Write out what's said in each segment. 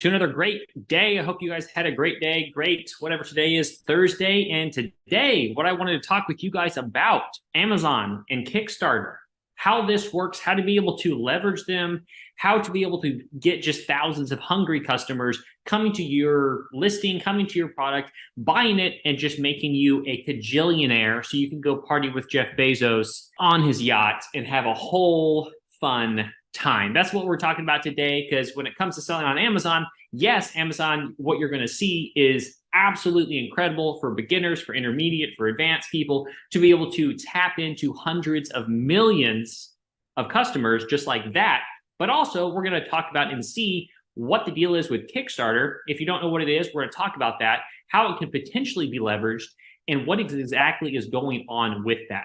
to another great day. I hope you guys had a great day. Great, whatever today is, Thursday. And today, what I wanted to talk with you guys about Amazon and Kickstarter, how this works, how to be able to leverage them, how to be able to get just thousands of hungry customers coming to your listing, coming to your product, buying it, and just making you a cajillionaire so you can go party with Jeff Bezos on his yacht and have a whole fun time. That's what we're talking about today, because when it comes to selling on Amazon, yes, Amazon, what you're going to see is absolutely incredible for beginners, for intermediate, for advanced people to be able to tap into hundreds of millions of customers just like that. But also, we're going to talk about and see what the deal is with Kickstarter. If you don't know what it is, we're going to talk about that, how it can potentially be leveraged, and what exactly is going on with that.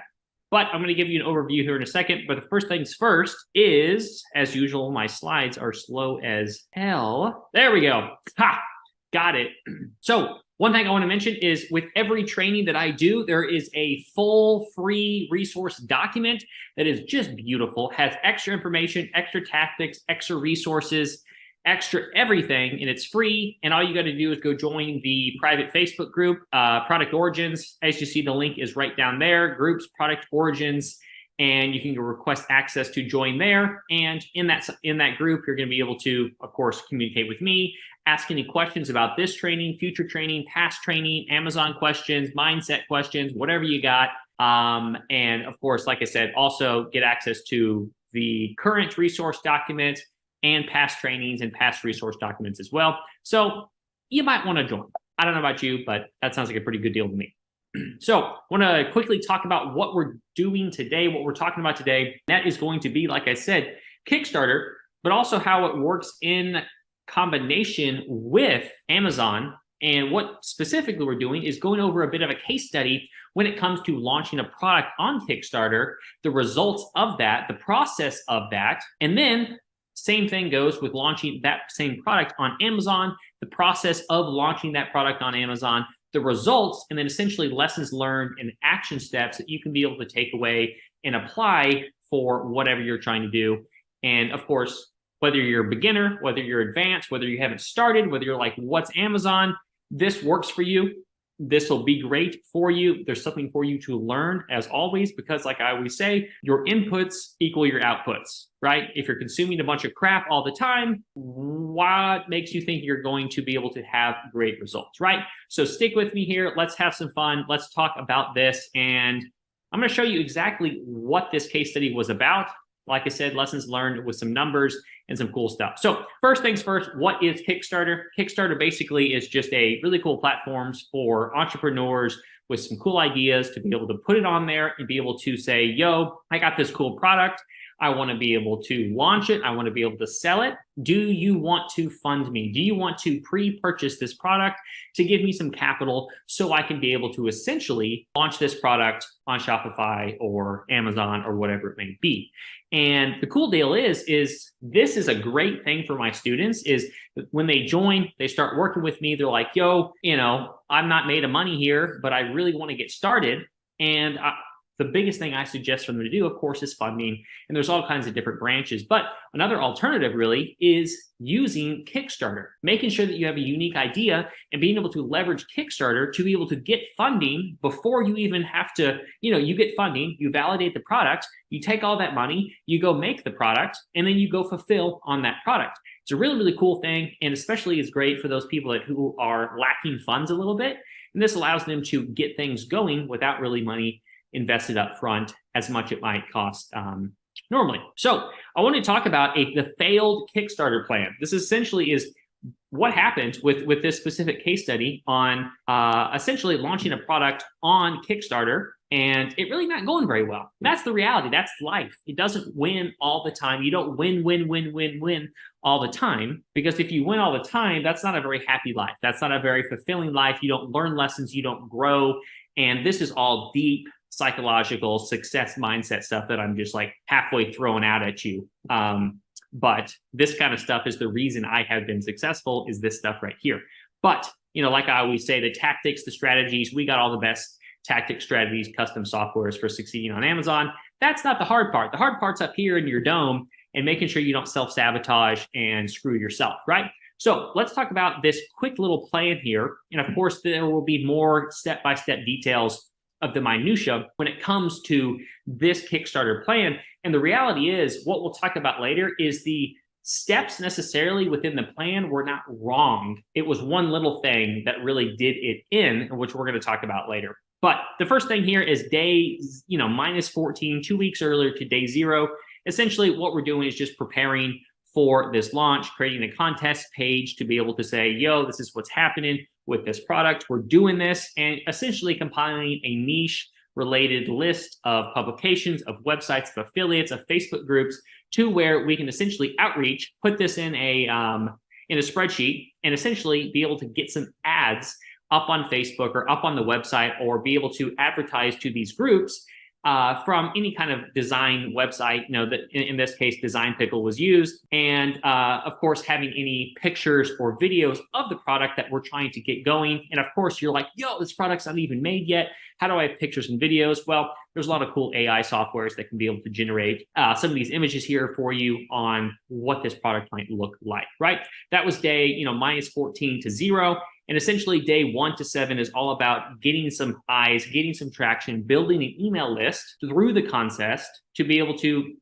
But I'm going to give you an overview here in a second. But the first things first is, as usual, my slides are slow as hell. There we go. Ha! Got it. So one thing I want to mention is with every training that I do, there is a full free resource document that is just beautiful, has extra information, extra tactics, extra resources, extra everything, and it's free. And all you got to do is go join the private Facebook group, Product Origins. As you see, the link is right down there, Groups, Product Origins, and you can go request access to join there. And in that group, you're going to be able to, of course, communicate with me, ask any questions about this training, future training, past training, Amazon questions, mindset questions, whatever you got. And of course, like I said, also get access to the current resource document and past trainings and past resource documents as well. So you might want to join. I don't know about you, but that sounds like a pretty good deal to me. So I want to quickly talk about what we're doing today, what we're talking about today. That is going to be, like I said, Kickstarter, but also how it works in combination with Amazon. And what specifically we're doing is going over a bit of a case study when it comes to launching a product on Kickstarter, the results of that, the process of that, and then same thing goes with launching that same product on Amazon, the process of launching that product on Amazon, the results, and then essentially lessons learned and action steps that you can be able to take away and apply for whatever you're trying to do. And of course, whether you're a beginner, whether you're advanced, whether you haven't started, whether you're like, what's Amazon? This works for you. This will be great for you. There's something for you to learn, as always, because like I always say, your inputs equal your outputs, right? If you're consuming a bunch of crap all the time, what makes you think you're going to be able to have great results, right? So stick with me here. Let's have some fun. Let's talk about this. And I'm going to show you exactly what this case study was about. Like I said, lessons learned with some numbers and some cool stuff. So first things first, what is Kickstarter? Kickstarter basically is just a really cool platform for entrepreneurs with some cool ideas to be able to put it on there and be able to say, yo, I got this cool product. I want to be able to launch it. I want to be able to sell it. Do you want to fund me? Do you want to pre-purchase this product to give me some capital so I can be able to essentially launch this product on Shopify or Amazon or whatever it may be? And the cool deal is this is a great thing for my students is when they join, they start working with me. They're like, yo, I'm not made of money here, but I really want to get started. And the biggest thing I suggest for them to do, of course, is funding. And there's all kinds of different branches. But another alternative really is using Kickstarter, making sure that you have a unique idea and being able to leverage Kickstarter to be able to get funding before you even have to, you get funding, you validate the product, you take all that money, you go make the product, and then you go fulfill on that product. It's a really, really cool thing. And especially is great for those people who are lacking funds a little bit. And this allows them to get things going without really money invested up front as much it might cost normally. So I want to talk about the failed Kickstarter plan. This essentially is what happened with this specific case study on essentially launching a product on Kickstarter and it really not going very well. That's the reality. That's life. It doesn't win all the time. You don't win all the time, because if you win all the time, that's not a very happy life. That's not a very fulfilling life. You don't learn lessons. You don't grow. And this is all deep psychological success mindset stuff that I'm just like halfway throwing out at you. But this kind of stuff is the reason I have been successful, is this stuff right here. But, like I always say, the tactics, the strategies, we got all the best tactic strategies, custom softwares for succeeding on Amazon. That's not the hard part. The hard part's up here in your dome and making sure you don't self-sabotage and screw yourself, right? So let's talk about this quick little plan here. And of course, there will be more step-by-step details of the minutia when it comes to this Kickstarter plan. And the reality is, what we'll talk about later is the steps necessarily within the plan were not wrong. It was one little thing that really did it in, which we're going to talk about later. But the first thing here is day, minus 14, 2 weeks earlier to day 0. Essentially, what we're doing is just preparing for this launch, creating a contest page to be able to say, yo, this is what's happening with this product. We're doing this, and essentially compiling a niche related list of publications, of websites, of affiliates, of Facebook groups, to where we can essentially outreach, put this in a spreadsheet, and essentially be able to get some ads up on Facebook or up on the website, or be able to advertise to these groups from any kind of design website. That in this case, Design Pickle was used. And of course, having any pictures or videos of the product that we're trying to get going. And of course, you're like, yo, this product's not even made yet. How do I have pictures and videos? Well, there's a lot of cool AI softwares that can be able to generate some of these images here for you on what this product might look like, right? That was day, minus 14 to 0. And essentially day 1 to 7 is all about getting some eyes, getting some traction, building an email list through the contest to be able to,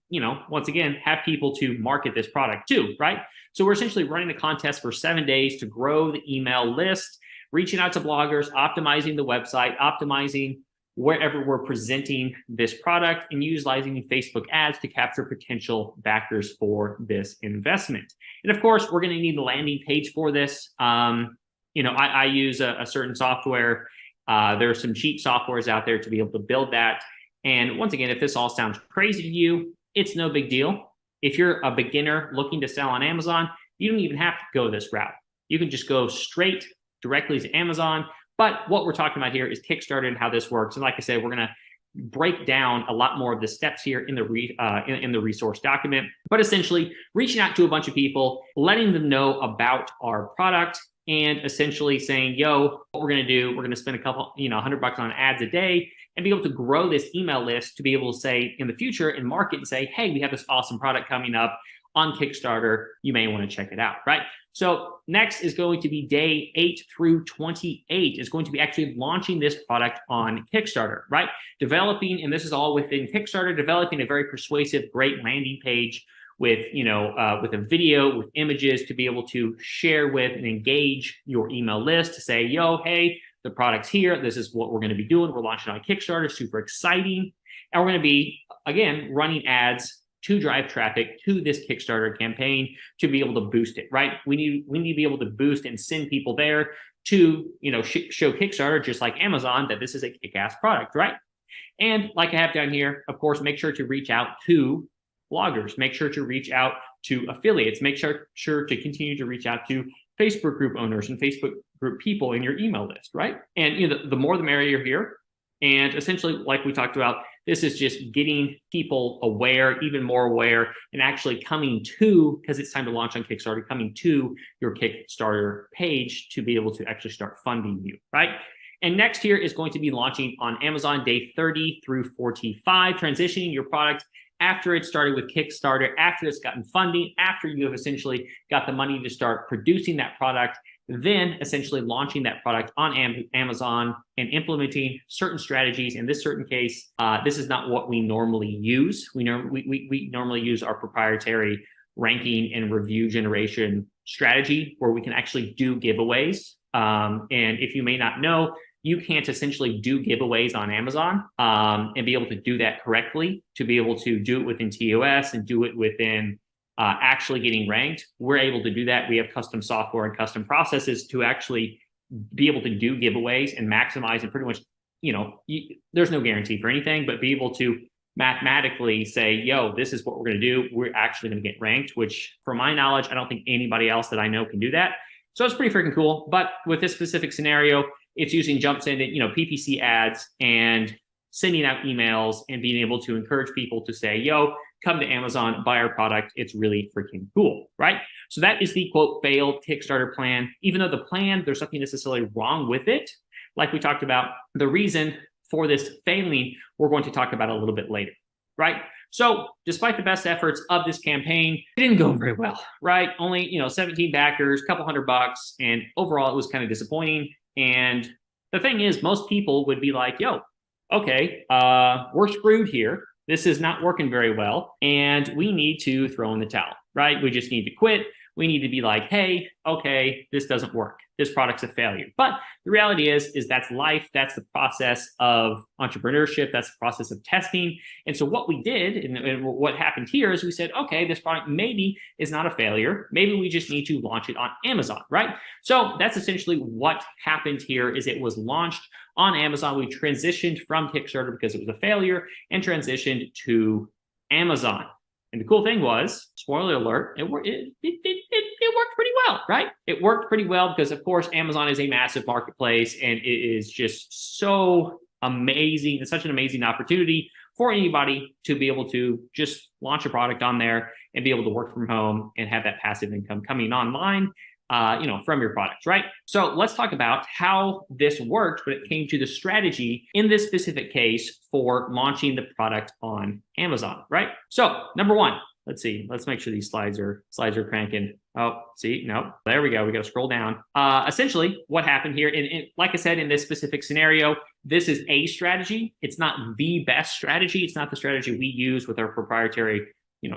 once again, have people to market this product to, right? So we're essentially running the contest for 7 days to grow the email list, reaching out to bloggers, optimizing the website, optimizing wherever we're presenting this product, and utilizing Facebook ads to capture potential backers for this investment. And of course, we're going to need a landing page for this. I use a certain software. There are some cheap softwares out there to be able to build that. And once again, if this all sounds crazy to you, it's no big deal. If you're a beginner looking to sell on Amazon, you don't even have to go this route. You can just go straight directly to Amazon. But what we're talking about here is Kickstarter and how this works. And like I said, we're going to break down a lot more of the steps here in the resource document. But essentially, reaching out to a bunch of people, letting them know about our product, and essentially saying, yo, what we're going to do, we're going to spend a couple, $100 on ads a day, and be able to grow this email list to be able to say in the future and market and say, hey, we have this awesome product coming up on Kickstarter. You may want to check it out, right? So next is going to be day 8 through 28 is going to be actually launching this product on Kickstarter, right? Developing, and this is all within Kickstarter, developing a very persuasive, great landing page with, with a video, with images to be able to share with and engage your email list to say, yo, hey, the product's here. This is what we're going to be doing. We're launching on Kickstarter, super exciting. And we're going to be, again, running ads to drive traffic to this Kickstarter campaign to be able to boost it, right? We need to be able to boost and send people there to, show Kickstarter, just like Amazon, that this is a kick-ass product, right? And like I have down here, of course, make sure to reach out to bloggers, make sure to reach out to affiliates, make sure to continue to reach out to Facebook group owners and Facebook group people in your email list, right? And the more the merrier here. And essentially, like we talked about, this is just getting people aware, even more aware, and actually coming to, because it's time to launch on Kickstarter, coming to your Kickstarter page to be able to actually start funding you, right? And next here is going to be launching on Amazon day 30 through 45, transitioning your product after it started with Kickstarter, after it's gotten funding, after you have essentially got the money to start producing that product, then essentially launching that product on Amazon and implementing certain strategies. In this certain case, this is not what we normally use. We normally use our proprietary ranking and review generation strategy where we can actually do giveaways. And if you may not know, you can't essentially do giveaways on Amazon and be able to do that correctly, to be able to do it within TOS and do it within actually getting ranked. We're able to do that. We have custom software and custom processes to actually be able to do giveaways and maximize and pretty much, there's no guarantee for anything, but be able to mathematically say, yo, this is what we're going to do. We're actually going to get ranked, which from my knowledge, I don't think anybody else that I know can do that. So it's pretty freaking cool. But with this specific scenario, it's using JumpSend, PPC ads and sending out emails and being able to encourage people to say, yo, come to Amazon, buy our product. It's really freaking cool, right? So that is the quote failed Kickstarter plan. Even though the plan, there's nothing necessarily wrong with it. Like we talked about, the reason for this failing, we're going to talk about a little bit later, right? So despite the best efforts of this campaign, it didn't go very well, right? Only, 17 backers, couple $100, and overall it was kind of disappointing. And the thing is, most people would be like, yo, okay, we're screwed here. This is not working very well, and we need to throw in the towel, right? We just need to quit. We need to be like, hey, okay, this doesn't work. This product's a failure. But the reality is that's life. That's the process of entrepreneurship. That's the process of testing. And so what we did and what happened here is we said, okay, this product maybe is not a failure. Maybe we just need to launch it on Amazon, right? So that's essentially what happened here is it was launched on Amazon. We transitioned from Kickstarter because it was a failure and transitioned to Amazon. And the cool thing was, spoiler alert, it worked pretty well, right? It worked pretty well because, of course, Amazon is a massive marketplace and it is just so amazing. It's such an amazing opportunity for anybody to be able to just launch a product on there and be able to work from home and have that passive income coming online, from your products, right? So let's talk about how this worked when it came to the strategy in this specific case for launching the product on Amazon, right? So number one, let's see, let's make sure these slides are cranking. Oh, see, no, there we go. We got to scroll down. Essentially what happened here, and like I said, in this specific scenario, this is a strategy. It's not the best strategy. It's not the strategy we use with our proprietary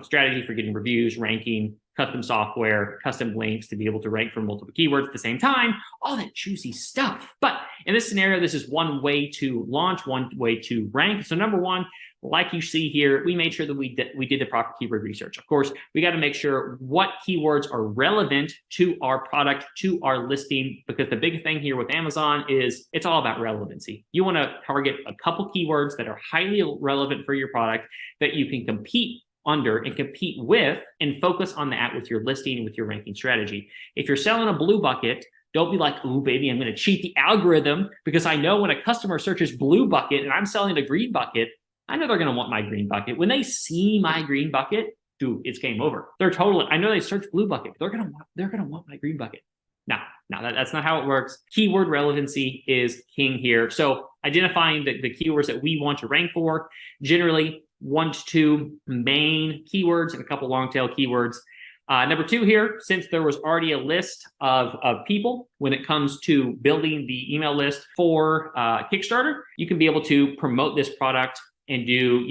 strategy for getting reviews, ranking, custom software, custom links to be able to rank for multiple keywords at the same time, all that juicy stuff. But in this scenario, this is one way to launch, one way to rank. So number one, like you see here, we made sure that we did the proper keyword research. Of course, we got to make sure what keywords are relevant to our product, to our listing, because the big thing here with Amazon is it's all about relevancy. You want to target a couple keywords that are highly relevant for your product that you can compete under and compete with and focus on that with your listing and with your ranking strategy. If you're selling a blue bucket, don't be like, oh, baby, I'm going to cheat the algorithm because I know when a customer searches blue bucket and I'm selling a green bucket, I know they're going to want my green bucket. When they see my green bucket, dude, it's game over. I know they search blue bucket, but they're going to want my green bucket. No, that's not how it works. Keyword relevancy is king here. So identifying the keywords that we want to rank for, generally 1 to 2 main keywords and a couple long tail keywords. Number 2 here, since there was already a list of people when it comes to building the email list for Kickstarter, you can be able to promote this product and do,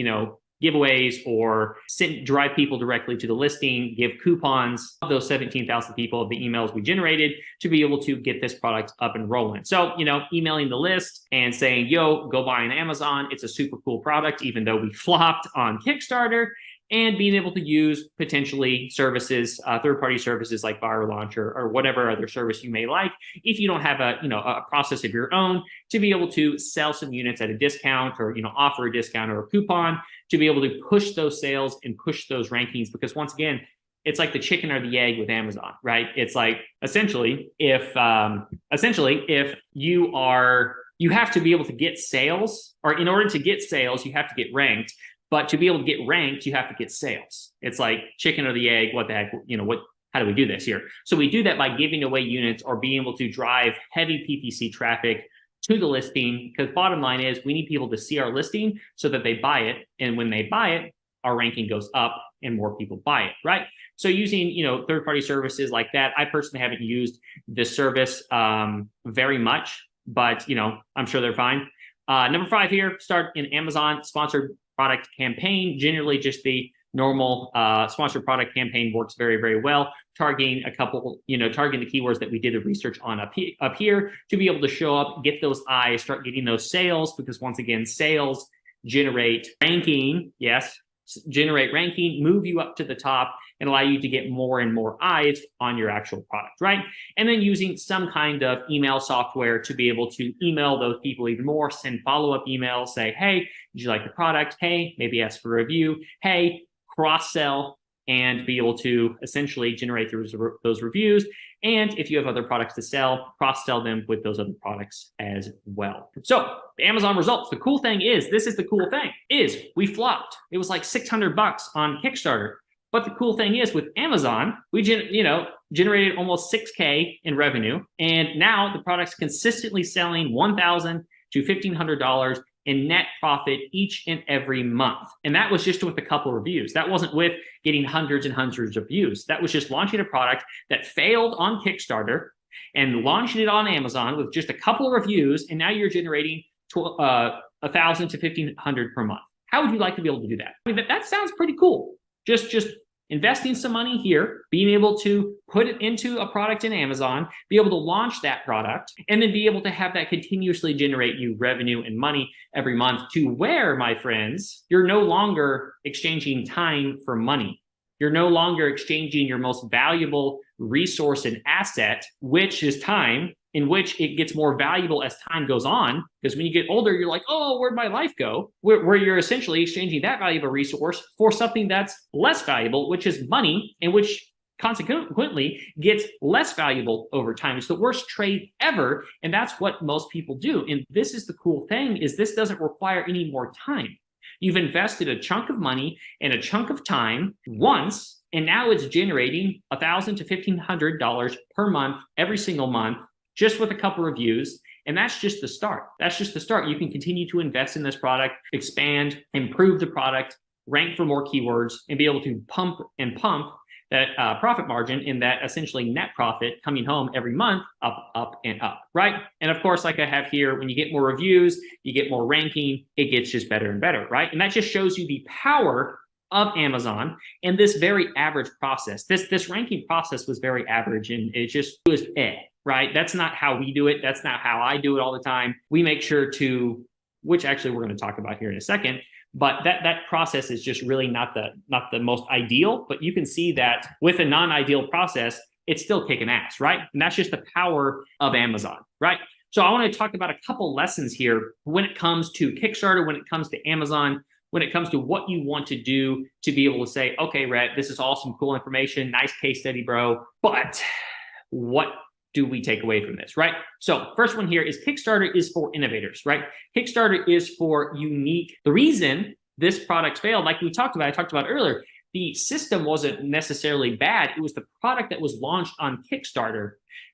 giveaways or drive people directly to the listing, give coupons of those 17,000 people of the emails we generated to be able to get this product up and rolling. So, emailing the list and saying, yo, go buy on Amazon. It's a super cool product, even though we flopped on Kickstarter, and being able to use potentially services, third-party services like Buyer Launcher or whatever other service you may like. If you don't have a process of your own, to be able to sell some units at a discount or offer a discount or a coupon to be able to push those sales and push those rankings. Because once again, it's like the chicken or the egg with Amazon, right? It's like essentially if you have to be able to get sales, or in order to get sales, you have to get ranked. But to be able to get ranked, you have to get sales. It's like chicken or the egg. What the heck? How do we do this here? So we do that by giving away units or being able to drive heavy PPC traffic to the listing. Because bottom line is we need people to see our listing so that they buy it. And when they buy it, our ranking goes up and more people buy it, right? So using, third-party services like that, I personally haven't used this service very much, but, I'm sure they're fine. Number 5 here, start an Amazon sponsored product campaign. Generally, just the normal sponsored product campaign works very, very well. Targeting targeting the keywords that we did the research on up here to be able to show up, get those eyes, start getting those sales, because once again, sales generate ranking. Yes, generate ranking, move you up to the top, and allow you to get more and more eyes on your actual product, right? And then using some kind of email software to be able to email those people even more, send follow-up emails, say, hey, did you like the product? Hey, maybe ask for a review. Hey, cross-sell, and be able to essentially generate those reviews. And if you have other products to sell, cross-sell them with those other products as well. So the Amazon results, the cool thing is, this is the cool thing, is we flopped. It was like $600 on Kickstarter. But the cool thing is with Amazon, we generated almost $6K in revenue. And now the product's consistently selling $1,000 to $1,500 in net profit each and every month. And that was just with a couple of reviews. That wasn't with getting hundreds and hundreds of views. That was just launching a product that failed on Kickstarter and launching it on Amazon with just a couple of reviews. And now you're generating 1,000 to 1,500 per month. How would you like to be able to do that? I mean, that sounds pretty cool. Just investing some money here, being able to put it into a product in Amazon, be able to launch that product, and then be able to have that continuously generate you revenue and money every month, to where, my friends, you're no longer exchanging time for money. You're no longer exchanging your most valuable resource and asset, which is time, in which it gets more valuable as time goes on. Because when you get older, you're like, oh, where'd my life go? Where you're essentially exchanging that valuable resource for something that's less valuable, which is money, and which consequently gets less valuable over time. It's the worst trade ever. And that's what most people do. And this is the cool thing, is this doesn't require any more time. You've invested a chunk of money and a chunk of time once, and now it's generating $1,000 to $1,500 per month, every single month, just with a couple reviews. And that's just the start. That's just the start. You can continue to invest in this product, expand, improve the product, rank for more keywords, and be able to pump that profit margin in that essentially net profit coming home every month, up, up, and up, right? And of course, like I have here, when you get more reviews, you get more ranking, it gets just better and better, right? And that just shows you the power of Amazon and this very average process. This ranking process was very average, and it just was right? That's not how we do it. That's not how I do it all the time. We make sure to, which actually we're going to talk about here in a second, but that process is just really not the most ideal. But you can see that with a non-ideal process, it's still kicking ass, right? And that's just the power of Amazon, right? So I want to talk about a couple lessons here when it comes to Kickstarter, when it comes to Amazon, when it comes to what you want to do to be able to say, okay, Rhett, this is awesome, cool information, nice case study, bro. But what do we take away from this, right? So first one here is Kickstarter is for innovators, right? Kickstarter is for unique. The reason this product failed, like I talked about earlier, the system wasn't necessarily bad. It was the product that was launched on Kickstarter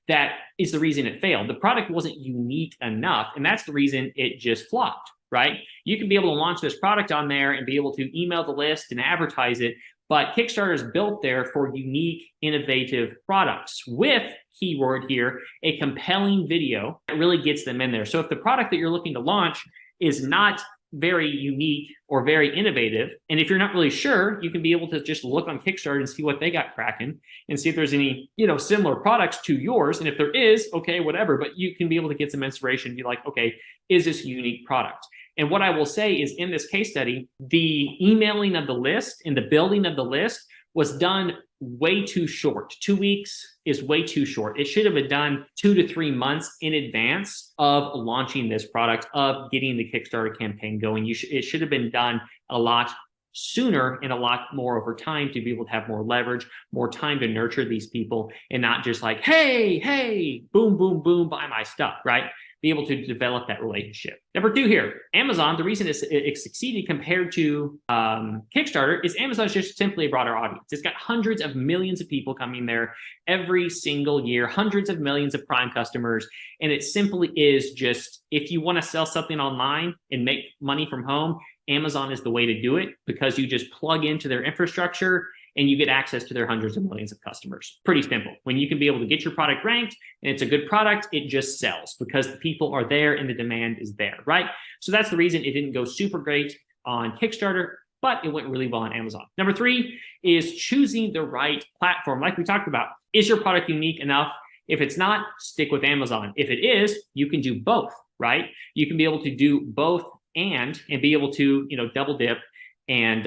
that is the reason it failed. The product wasn't unique enough, and that's the reason it just flopped, right? You can be able to launch this product on there and be able to email the list and advertise it, but Kickstarter is built there for unique, innovative products with, keyword here, a compelling video that really gets them in there. So if the product that you're looking to launch is not very unique or very innovative, and if you're not really sure, you can be able to just look on Kickstarter and see what they got cracking and see if there's any, similar products to yours. And if there is, okay, whatever, but you can be able to get some inspiration and be like, okay, is this a unique product? And what I will say is, in this case study, the emailing of the list and the building of the list was done way too short. 2 weeks is way too short. It should have been done 2 to 3 months in advance of launching this product, of getting the Kickstarter campaign going. It should have been done a lot sooner and a lot more over time to be able to have more leverage, more time to nurture these people, and not just like, hey, boom, boom, boom, buy my stuff, right? Be able to develop that relationship. Number 2 here, Amazon, the reason it succeeded compared to Kickstarter is Amazon is just simply a broader audience. It's got hundreds of millions of people coming there every single year, hundreds of millions of Prime customers. And it simply is just, if you want to sell something online and make money from home, Amazon is the way to do it, because you just plug into their infrastructure and you get access to their hundreds of millions of customers. Pretty simple. When you can be able to get your product ranked and it's a good product, it just sells because the people are there and the demand is there, right? So that's the reason it didn't go super great on Kickstarter, but it went really well on Amazon. Number 3 is choosing the right platform. Like we talked about, is your product unique enough? If it's not, stick with Amazon. If it is, you can do both, right? You can be able to do both and be able to, double dip and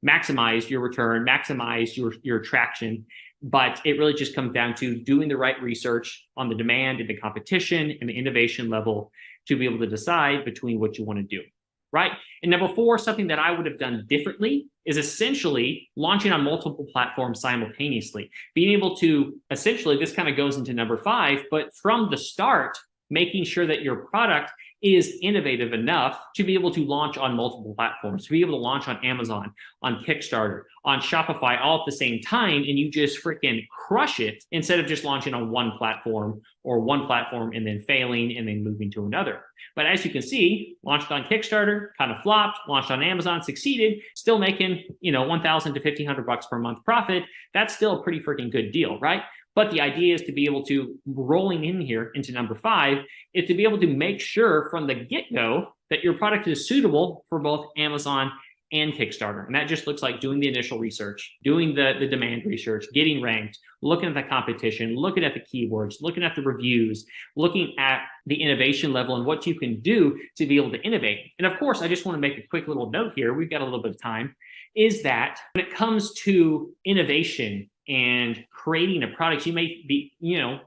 maximize your return, maximize your traction. But it really just comes down to doing the right research on the demand and the competition and the innovation level to be able to decide between what you want to do, right? And number 4, something that I would have done differently is essentially launching on multiple platforms simultaneously. Being able to, essentially, this kind of goes into number 5, but from the start, making sure that your product is innovative enough to be able to launch on multiple platforms, to be able to launch on Amazon, on Kickstarter, on Shopify, all at the same time, and you just freaking crush it instead of just launching on one platform and then failing and then moving to another. But as you can see, launched on Kickstarter, kind of flopped, launched on Amazon, succeeded, still making, $1,000 to $1,500 per month profit. That's still a pretty freaking good deal, right? But the idea is to be able to, rolling in here into number 5, is to be able to make sure from the get-go that your product is suitable for both Amazon and Kickstarter. And that just looks like doing the initial research, doing the demand research, getting ranked, looking at the competition, looking at the keywords, looking at the reviews, looking at the innovation level and what you can do to be able to innovate. And of course, I just want to make a quick little note here. We've got a little bit of time, is that when it comes to innovation and creating a product, you may be,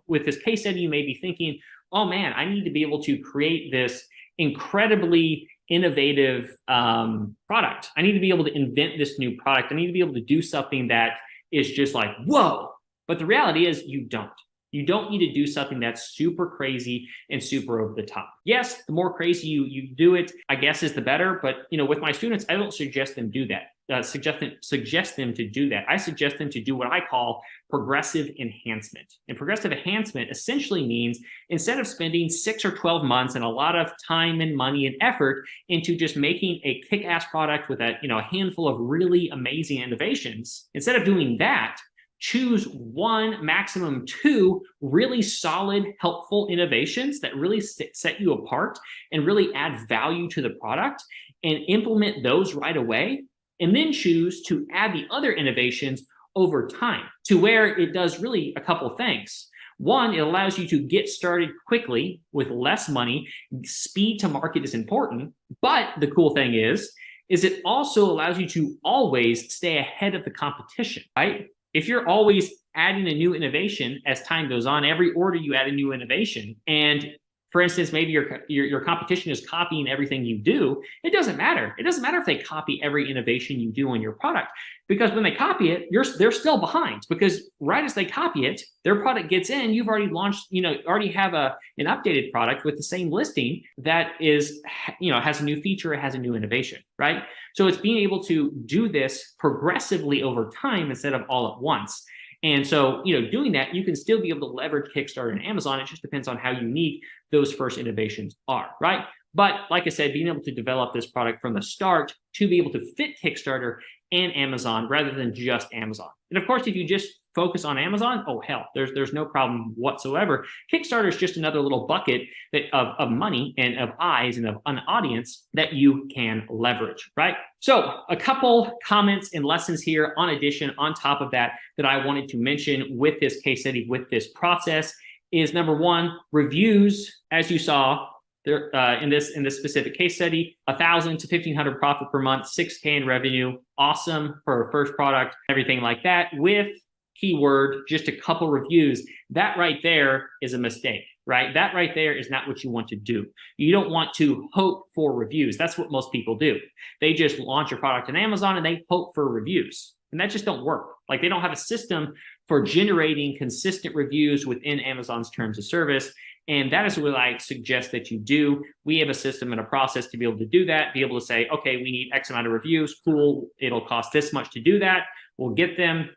with this case study, you may be thinking, oh man, I need to be able to create this incredibly innovative product. I need to be able to invent this new product. I need to be able to do something that is just like, whoa. But the reality is you don't. You don't need to do something that's super crazy and super over the top. Yes, the more crazy you do it, I guess, is the better. But with my students, I don't suggest them do that. Suggest them to do that. I suggest them to do what I call progressive enhancement. And progressive enhancement essentially means instead of spending 6 or 12 months and a lot of time and money and effort into just making a kick-ass product with a handful of really amazing innovations, instead of doing that, choose 1, maximum 2 really solid, helpful innovations that really set you apart and really add value to the product, and implement those right away. And then choose to add the other innovations over time, to where it does really a couple things. 1, it allows you to get started quickly with less money. Speed to market is important. But the cool thing is it also allows you to always stay ahead of the competition, right? If you're always adding a new innovation as time goes on, every order you add a new innovation, and for instance, maybe your competition is copying everything you do, it doesn't matter. It doesn't matter if they copy every innovation you do on your product, because when they copy it, they're still behind, because right as they copy it, their product gets in, you've already launched, already have an updated product with the same listing that is, has a new feature, it has a new innovation, right? So it's being able to do this progressively over time instead of all at once. And so, doing that, you can still be able to leverage Kickstarter and Amazon. It just depends on how unique those first innovations are, right? But like I said, being able to develop this product from the start to be able to fit Kickstarter and Amazon rather than just Amazon. And of course, if you just focus on Amazon, oh hell, there's no problem whatsoever. Kickstarter is just another little bucket of money and of eyes and of an audience that you can leverage, right? So a couple comments and lessons here on top of that I wanted to mention with this case study, with this process, is number 1, reviews, as you saw there in this specific case study, $1,000 to $1,500 profit per month, $6K in revenue, awesome for a first product, everything like that. With keyword, just a couple reviews, that right there is a mistake, right? That right there is not what you want to do. You don't want to hope for reviews. That's what most people do. They just launch a product on Amazon and they hope for reviews. And that just don't work. Like, they don't have a system for generating consistent reviews within Amazon's terms of service. And that is what I suggest that you do. We have a system and a process to be able to do that, be able to say, okay, we need X amount of reviews. Cool. It'll cost this much to do that. We'll get them,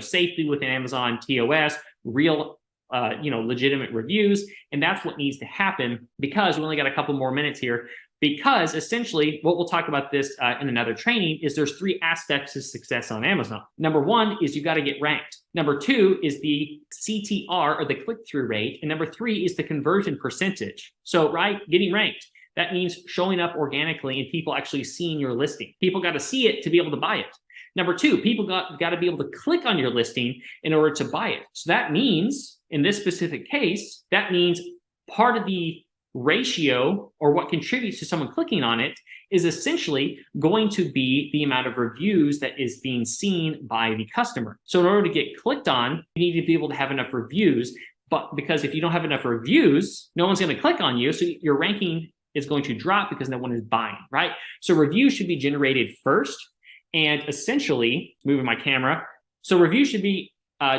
safely within Amazon TOS, real, legitimate reviews. And that's what needs to happen, because we only got a couple more minutes here. Because essentially what we'll talk about this in another training is there's 3 aspects of success on Amazon. Number 1 is you got to get ranked. Number 2 is the CTR, or the click-through rate. And number 3 is the conversion percentage. So, right, getting ranked. That means showing up organically and people actually seeing your listing. People got to see it to be able to buy it. Number 2, people got to be able to click on your listing in order to buy it. So that means, in this specific case, that means part of the ratio, or what contributes to someone clicking on it, is essentially going to be the amount of reviews that is being seen by the customer. So in order to get clicked on, you need to be able to have enough reviews. But because if you don't have enough reviews, no one's going to click on you. So your ranking is going to drop because no one is buying, right? So reviews should be generated first. And essentially, moving my camera, so reviews should be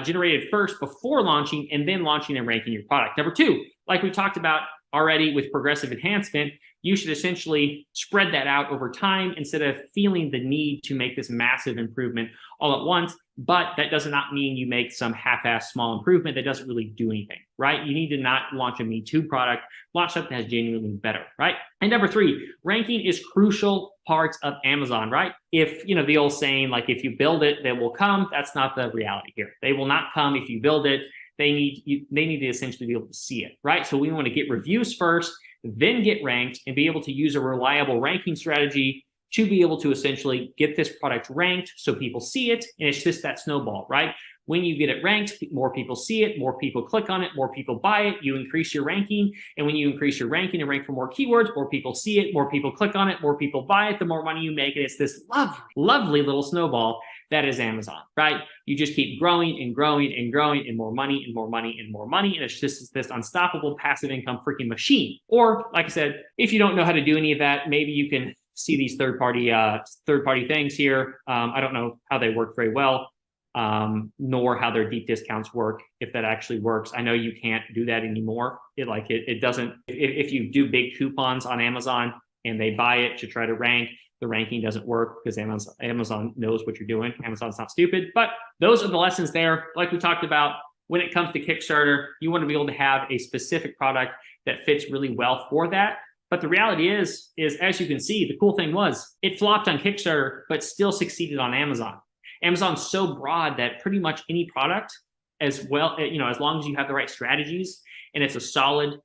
generated first before launching, and then launching and ranking your product. Number 2, like we talked about already with progressive enhancement, you should essentially spread that out over time instead of feeling the need to make this massive improvement all at once. But that does not mean you make some half-assed small improvement that doesn't really do anything, right? You need to not launch a Me Too product, launch something that's genuinely better, right? And number three, ranking is crucial parts of Amazon, right? If, the old saying, like, if you build it, they will come, that's not the reality here. They will not come if you build it. They need to essentially be able to see it, right? So we want to get reviews first, then get ranked, and be able to use a reliable ranking strategy to be able to essentially get this product ranked so people see it. And it's just that snowball, right? When you get it ranked, more people see it, more people click on it, more people buy it, you increase your ranking. And when you increase your ranking and rank for more keywords, more people see it, more people click on it, more people buy it, the more money you make. And it's this lovely, lovely little snowball that is Amazon, right? You just keep growing and growing and growing, and more money and more money and more money. And it's just this unstoppable passive income freaking machine. Or, like I said, if you don't know how to do any of that, maybe you can see these third-party things here. I don't know how they work very well, nor how their deep discounts work, if that actually works. I know you can't do that anymore. It doesn't. If you do big coupons on Amazon and they buy it to try to rank, the ranking doesn't work because Amazon knows what you're doing. Amazon's not stupid. But those are the lessons there. Like we talked about, when it comes to Kickstarter, you want to be able to have a specific product that fits really well for that. But the reality is as you can see, the cool thing was it flopped on Kickstarter, but still succeeded on Amazon. Amazon's so broad that pretty much any product, as well, as long as you have the right strategies and it's a solid,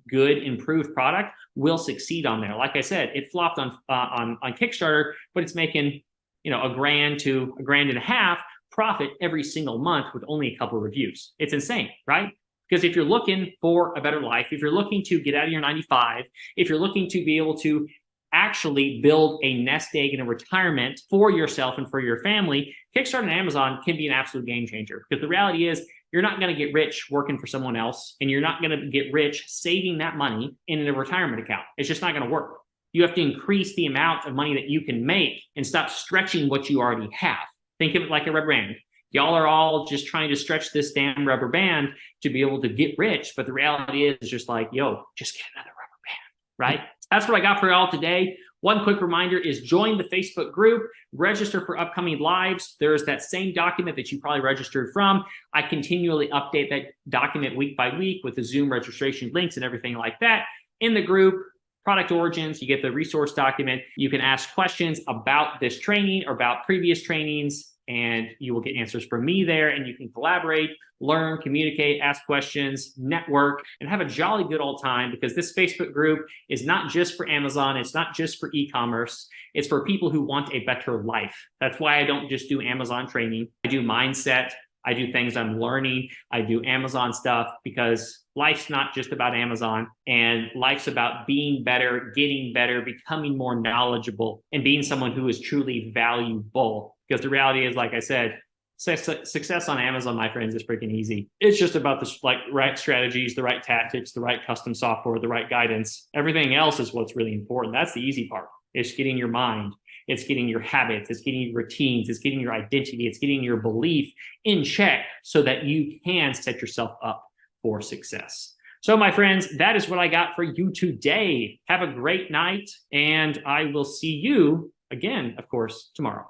good, improved product, will succeed on there. Like I said, it flopped on Kickstarter, but it's making $1,000 to $1.5 profit every single month with only a couple of reviews. It's insane, right? Because if you're looking for a better life, if you're looking to get out of your 9-to-5, if you're looking to be able to actually build a nest egg in a retirement for yourself and for your family, Kickstarter and Amazon can be an absolute game changer. Because the reality is, you're not going to get rich working for someone else, and you're not going to get rich saving that money in a retirement account. It's just not going to work. You have to increase the amount of money that you can make and stop stretching what you already have. Think of it like a rubber band. Y'all are all just trying to stretch this damn rubber band to be able to get rich. But the reality is just like, just get another rubber band, right? That's what I got for y'all today. One quick reminder is join the Facebook group, register for upcoming lives. There's that same document that you probably registered from. I continually update that document week by week with the Zoom registration links and everything like that. In the group, product origins, you get the resource document. You can ask questions about this training or about previous trainings, and you will get answers from me there, and you can collaborate, learn, communicate, ask questions, network, and have a jolly good old time, because this Facebook group is not just for Amazon. It's not just for e-commerce. It's for people who want a better life. That's why I don't just do Amazon training. I do mindset. I do things I'm learning. I do Amazon stuff, because life's not just about Amazon, and life's about being better, getting better, becoming more knowledgeable, and being someone who is truly valuable. Because the reality is, like I said, success on Amazon, my friends, is freaking easy. It's just about the right strategies, the right tactics, the right custom software, the right guidance. Everything else is what's really important. That's the easy part. It's getting your mind. It's getting your habits. It's getting your routines. It's getting your identity. It's getting your belief in check so that you can set yourself up for success. So, my friends, that is what I got for you today. Have a great night, and I will see you again, of course, tomorrow.